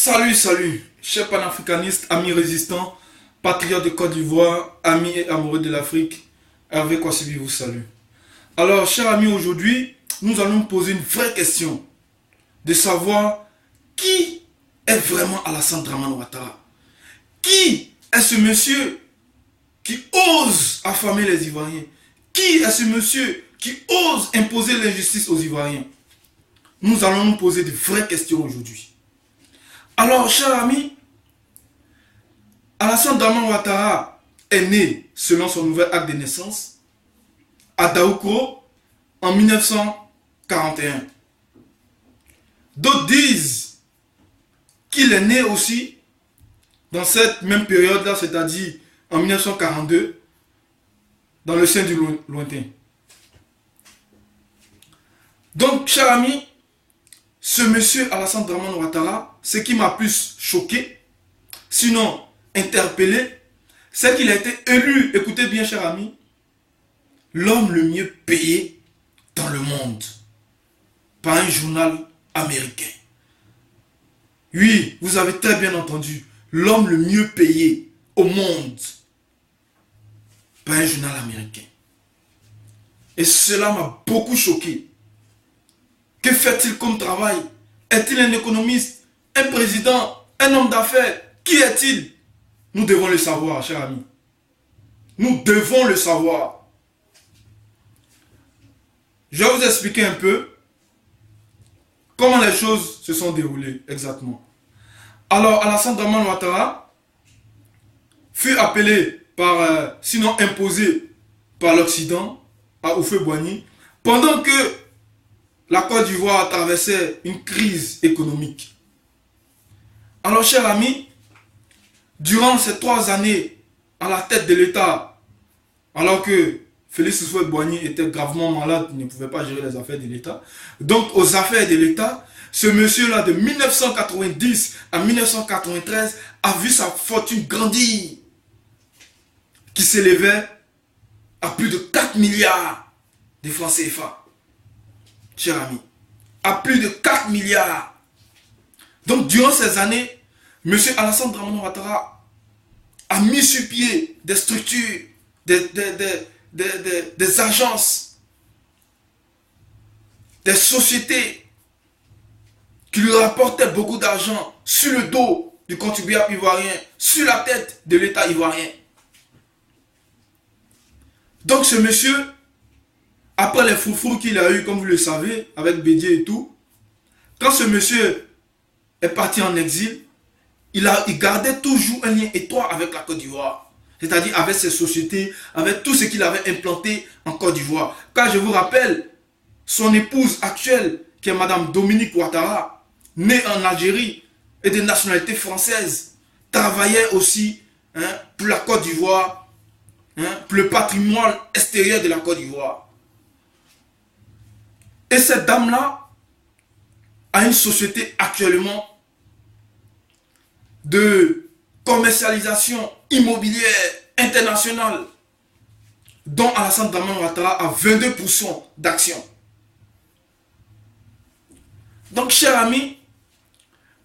Salut, chers panafricanistes, amis résistants, patriotes de Côte d'Ivoire, amis et amoureux de l'Afrique, Hervé Kouassibi vous salue. Alors, chers amis, aujourd'hui, nous allons nous poser une vraie question, de savoir qui est vraiment Alassane Dramane Ouattara. Qui est ce monsieur qui ose affamer les Ivoiriens? Qui est ce monsieur qui ose imposer l'injustice aux Ivoiriens? Nous allons nous poser de vraies questions aujourd'hui. Alors, chers amis, Alassane Dramane Ouattara est né, selon son nouvel acte de naissance, à Daoukro en 1941. D'autres disent qu'il est né aussi dans cette même période-là, c'est-à-dire en 1942, dans le sein du lointain. Donc, chers amis, ce monsieur Alassane Dramane Ouattara, ce qui m'a plus choqué, sinon interpellé, c'est qu'il a été élu, écoutez bien chers amis, l'homme le mieux payé dans le monde, par un journal américain. Oui, vous avez très bien entendu, l'homme le mieux payé au monde, par un journal américain. Et cela m'a beaucoup choqué. Que fait-il comme travail? Est-il un économiste, un président, un homme d'affaires? Qui est-il? Nous devons le savoir, chers amis. Nous devons le savoir. Je vais vous expliquer un peu comment les choses se sont déroulées exactement. Alors, Alassane Dramane Ouattara fut appelé par, sinon imposé par l'Occident à Houphouët-Boigny pendant que la Côte d'Ivoire traversait une crise économique. Alors, chers amis, durant ces 3 années à la tête de l'État, alors que Félix Houphouët-Boigny était gravement malade, il ne pouvait pas gérer les affaires de l'État. Donc, aux affaires de l'État, ce monsieur-là, de 1990 à 1993, a vu sa fortune grandir, qui s'élevait à plus de 4 milliards de francs CFA. Chers amis, à plus de 4 milliards. Donc, durant ces années, M. Alassane Dramane Ouattara a mis sur pied des structures, des agences, des sociétés qui lui rapportaient beaucoup d'argent sur le dos du contribuable ivoirien, sur la tête de l'État ivoirien. Donc, ce monsieur, après les foufous qu'il a eu, comme vous le savez, avec Bédier et tout, quand ce monsieur est parti en exil, il gardait toujours un lien étroit avec la Côte d'Ivoire. C'est-à-dire avec ses sociétés, avec tout ce qu'il avait implanté en Côte d'Ivoire. Car je vous rappelle, son épouse actuelle, qui est Madame Dominique Ouattara, née en Algérie et de nationalité française, travaillait aussi pour la Côte d'Ivoire, pour le patrimoine extérieur de la Côte d'Ivoire. Et cette dame-là a une société actuellement de commercialisation immobilière internationale dont Alassane Dramane Ouattara a 22% d'actions. Donc, chers amis,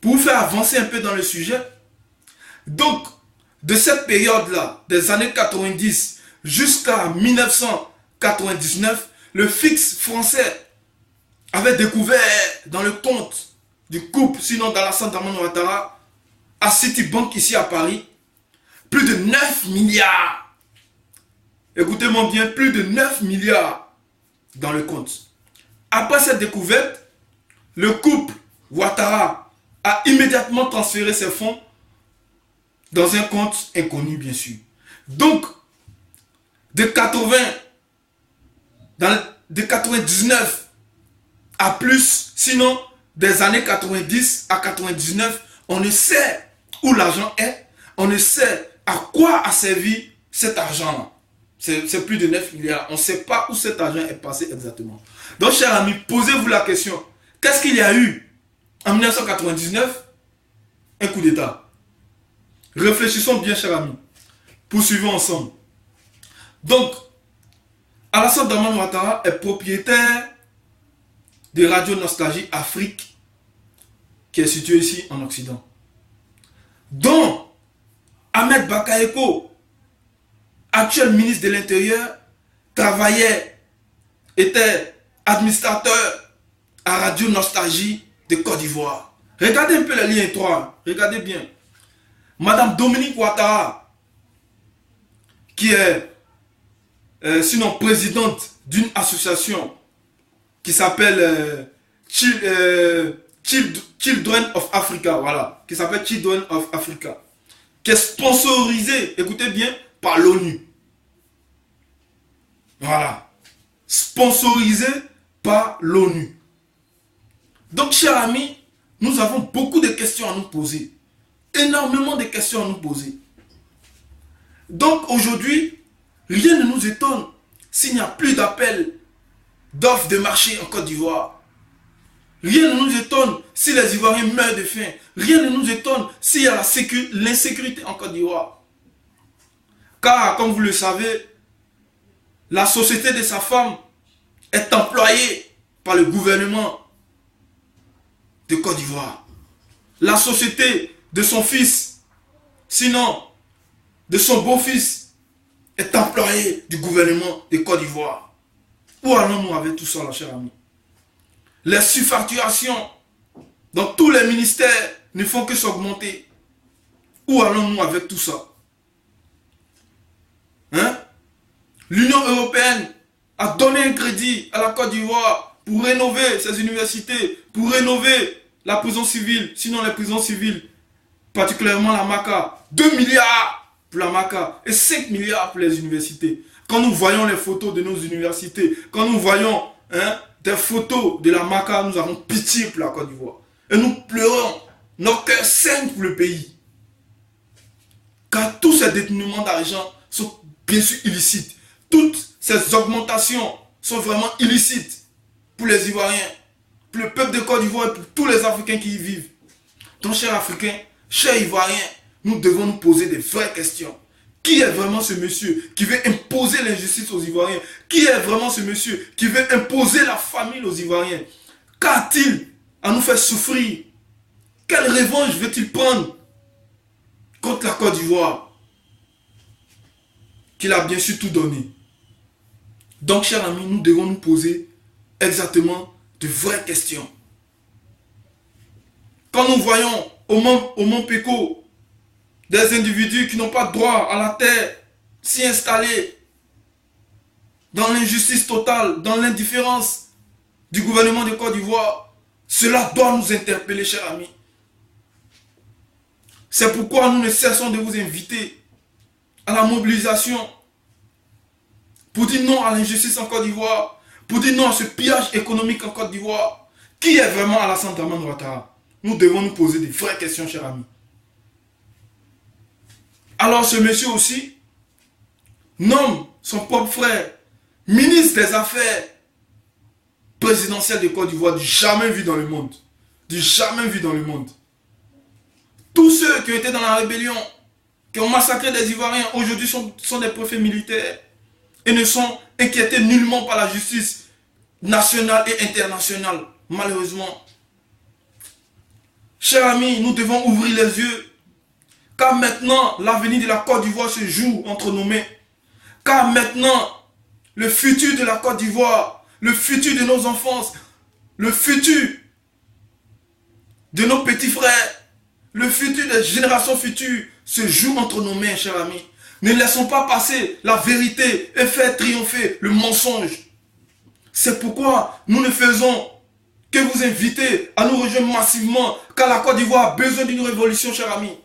pour vous faire avancer un peu dans le sujet, donc, de cette période-là, des années 90 jusqu'à 1999, le fixe français avait découvert dans le compte du couple, sinon d'Alassane Dramane Ouattara, à Citibank ici à Paris, plus de 9 milliards. Écoutez-moi bien, plus de 9 milliards dans le compte. Après cette découverte, le couple Ouattara a immédiatement transféré ses fonds dans un compte inconnu, bien sûr. Donc, de 99 à plus, sinon des années 90 à 99, on ne sait où l'argent est, on ne sait à quoi a servi cet argent-là. C'est plus de 9 milliards. On ne sait pas où cet argent est passé exactement. Donc, chers amis, posez-vous la question. Qu'est-ce qu'il y a eu en 1999? Un coup d'État. Réfléchissons bien, chers amis. Poursuivons ensemble. Donc, Alassane Dramane Ouattara est propriétaire de Radio Nostalgie Afrique, qui est située ici en Occident. dont Ahmed Bakayoko, actuel ministre de l'Intérieur, travaillait, était administrateur à Radio Nostalgie de Côte d'Ivoire. Regardez un peu les liens étroits, regardez bien. Madame Dominique Ouattara, qui est sinon présidente d'une association qui s'appelle Children of Africa, voilà, qui s'appelle Children of Africa, qui est sponsorisée, écoutez bien, par l'ONU. Voilà. Sponsorisée par l'ONU. Donc, chers amis, nous avons beaucoup de questions à nous poser. Énormément de questions à nous poser. Donc, aujourd'hui, rien ne nous étonne s'il n'y a plus d'appel d'offres de marché en Côte d'Ivoire. Rien ne nous étonne si les Ivoiriens meurent de faim. Rien ne nous étonne s'il y a l'insécurité en Côte d'Ivoire. Car, comme vous le savez, la société de sa femme est employée par le gouvernement de Côte d'Ivoire. La société de son fils, sinon de son beau-fils, est employée du gouvernement de Côte d'Ivoire. Où allons-nous avec tout ça, là, chers amis? Les surfacturations dans tous les ministères ne font que s'augmenter. Où allons-nous avec tout ça? Hein? L'Union européenne a donné un crédit à la Côte d'Ivoire pour rénover ses universités, pour rénover la prison civile, sinon les prisons civiles, particulièrement la MACA. 2 milliards pour la MACA et 5 milliards pour les universités. Quand nous voyons les photos de nos universités, quand nous voyons des photos de la MACA, nous avons pitié pour la Côte d'Ivoire. Et nous pleurons, nos cœurs saignent pour le pays. Car tous ces détournements d'argent sont bien sûr illicites. Toutes ces augmentations sont vraiment illicites pour les Ivoiriens, pour le peuple de Côte d'Ivoire et pour tous les Africains qui y vivent. Donc, chers Africains, chers Ivoiriens, nous devons nous poser des vraies questions. Qui est vraiment ce monsieur qui veut imposer l'injustice aux Ivoiriens? Qui est vraiment ce monsieur qui veut imposer la famine aux Ivoiriens? Qu'a-t-il à nous faire souffrir? Quelle revanche veut-il prendre contre la Côte d'Ivoire? Qu'il a bien sûr tout donné. Donc, chers amis, nous devons nous poser exactement de vraies questions. Quand nous voyons au Mont Péco des individus qui n'ont pas droit à la terre s'y installer dans l'injustice totale, dans l'indifférence du gouvernement de Côte d'Ivoire, cela doit nous interpeller, chers amis. C'est pourquoi nous ne cessons de vous inviter à la mobilisation pour dire non à l'injustice en Côte d'Ivoire, pour dire non à ce pillage économique en Côte d'Ivoire. Qui est vraiment Alassane Dramane Ouattara? Nous devons nous poser des vraies questions, chers amis. Alors ce monsieur aussi nomme son propre frère ministre des Affaires présidentielles de Côte d'Ivoire, du jamais vu dans le monde. Du jamais vu dans le monde. Tous ceux qui étaient dans la rébellion, qui ont massacré des Ivoiriens, aujourd'hui sont des préfets militaires et ne sont inquiétés nullement par la justice nationale et internationale, malheureusement. Chers amis, nous devons ouvrir les yeux, car maintenant, l'avenir de la Côte d'Ivoire se joue entre nos mains. Car maintenant, le futur de la Côte d'Ivoire, le futur de nos enfants, le futur de nos petits frères, le futur des générations futures se joue entre nos mains, chers amis. Ne laissons pas passer la vérité et faire triompher le mensonge. C'est pourquoi nous ne faisons que vous inviter à nous rejoindre massivement, car la Côte d'Ivoire a besoin d'une révolution, chers amis.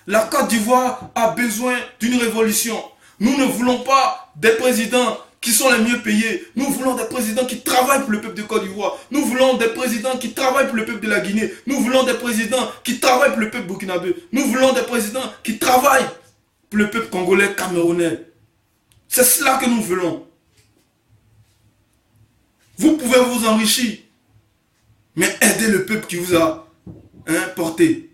La Côte d'Ivoire a besoin d'une révolution. Nous ne voulons pas des présidents qui sont les mieux payés. Nous voulons des présidents qui travaillent pour le peuple de Côte d'Ivoire. Nous voulons des présidents qui travaillent pour le peuple de la Guinée. Nous voulons des présidents qui travaillent pour le peuple burkinabé. Nous voulons des présidents qui travaillent pour le peuple congolais, camerounais. C'est cela que nous voulons. Vous pouvez vous enrichir, mais aidez le peuple qui vous a porté.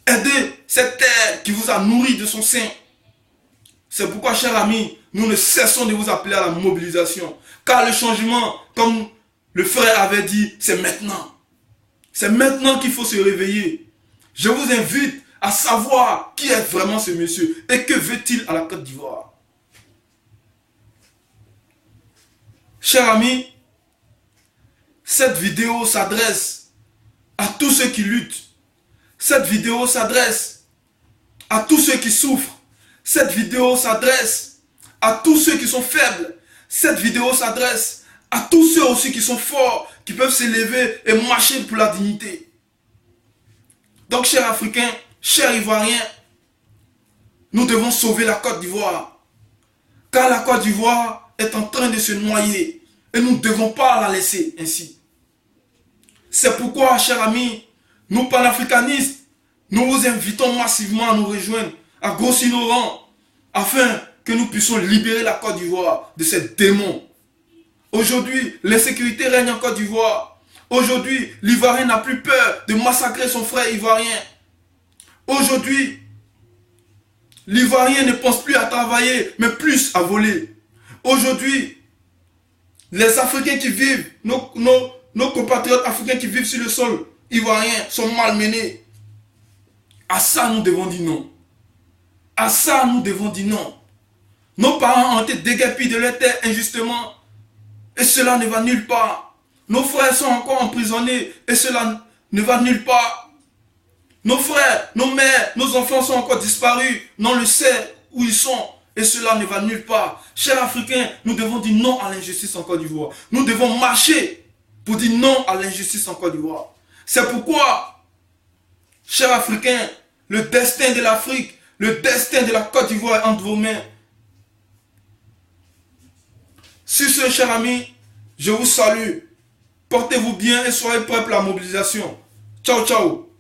Aidez cette terre qui vous a nourri de son sein. C'est pourquoi, chers amis, nous ne cessons de vous appeler à la mobilisation. Car le changement, comme le frère avait dit, c'est maintenant. C'est maintenant qu'il faut se réveiller. Je vous invite à savoir qui est vraiment ce monsieur et que veut-il à la Côte d'Ivoire. Chers amis, cette vidéo s'adresse à tous ceux qui luttent. Cette vidéo s'adresse à tous ceux qui souffrent. Cette vidéo s'adresse à tous ceux qui sont faibles. Cette vidéo s'adresse à tous ceux aussi qui sont forts, qui peuvent s'élever et marcher pour la dignité. Donc, chers Africains, chers Ivoiriens, nous devons sauver la Côte d'Ivoire. Car la Côte d'Ivoire est en train de se noyer. Et nous ne devons pas la laisser ainsi. C'est pourquoi, chers amis, nous panafricanistes, nous vous invitons massivement à nous rejoindre, à grossir nos rangs, afin que nous puissions libérer la Côte d'Ivoire de ces démons. Aujourd'hui, l'insécurité règne en Côte d'Ivoire. Aujourd'hui, l'Ivoirien n'a plus peur de massacrer son frère ivoirien. Aujourd'hui, l'Ivoirien ne pense plus à travailler, mais plus à voler. Aujourd'hui, les Africains qui vivent, nos compatriotes africains qui vivent sur le sol ivoirien sont malmenés. À ça, nous devons dire non. À ça, nous devons dire non. Nos parents ont été déguerpis de leur terre injustement. Et cela ne va nulle part. Nos frères sont encore emprisonnés. Et cela ne va nulle part. Nos frères, nos mères, nos enfants sont encore disparus. Non, on le sait où ils sont. Et cela ne va nulle part. Chers Africains, nous devons dire non à l'injustice en Côte d'Ivoire. Nous devons marcher pour dire non à l'injustice en Côte d'Ivoire. C'est pourquoi, chers Africains, le destin de l'Afrique, le destin de la Côte d'Ivoire est entre vos mains. Sur ce, chers amis, je vous salue. Portez-vous bien et soyez prêts pour la mobilisation. Ciao, ciao.